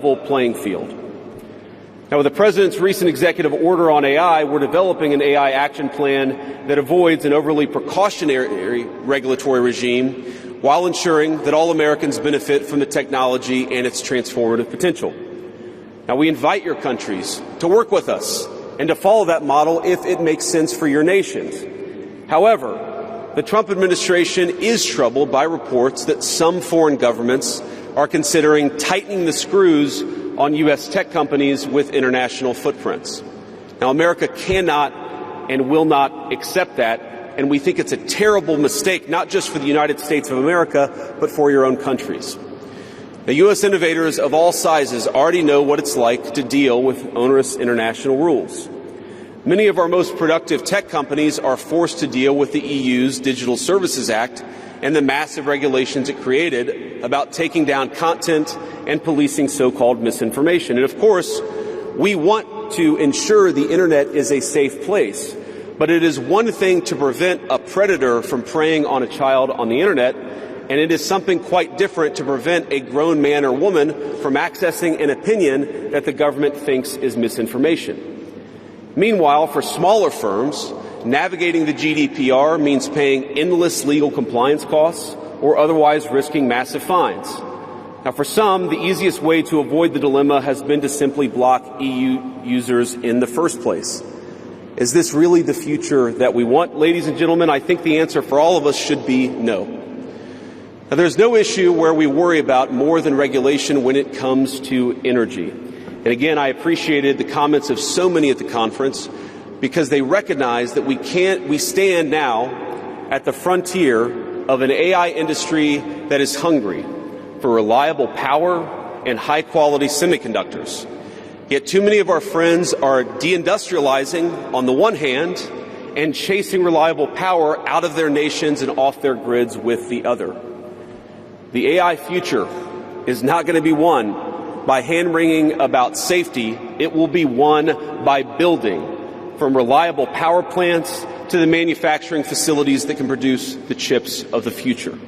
level playing field. Now, with the President's recent executive order on AI, we're developing an AI action plan that avoids an overly precautionary regulatory regime while ensuring that all Americans benefit from the technology and its transformative potential. Now, we invite your countries to work with us and to follow that model if it makes sense for your nations. However, the Trump administration is troubled by reports that some foreign governments are considering tightening the screws on U.S. tech companies with international footprints. Now, America cannot and will not accept that, and we think it's a terrible mistake, not just for the United States of America, but for your own countries. The U.S. innovators of all sizes already know what it's like to deal with onerous international rules. Many of our most productive tech companies are forced to deal with the EU's Digital Services Act and the massive regulations it created about taking down content and policing so-called misinformation. And of course, we want to ensure the Internet is a safe place, but it is one thing to prevent a predator from preying on a child on the Internet, and it is something quite different to prevent a grown man or woman from accessing an opinion that the government thinks is misinformation. Meanwhile, for smaller firms, navigating the GDPR means paying endless legal compliance costs or otherwise risking massive fines. Now, for some, the easiest way to avoid the dilemma has been to simply block EU users in the first place. Is this really the future that we want? Ladies and gentlemen, I think the answer for all of us should be no. Now, there's no issue where we worry about more than regulation when it comes to energy. And again, I appreciated the comments of so many at the conference because they recognize that we stand now at the frontier of an AI industry that is hungry for reliable power and high-quality semiconductors. Yet too many of our friends are deindustrializing on the one hand and chasing reliable power out of their nations and off their grids with the other. The AI future is not going to be won by hand-wringing about safety. It will be won by building, from reliable power plants to the manufacturing facilities that can produce the chips of the future.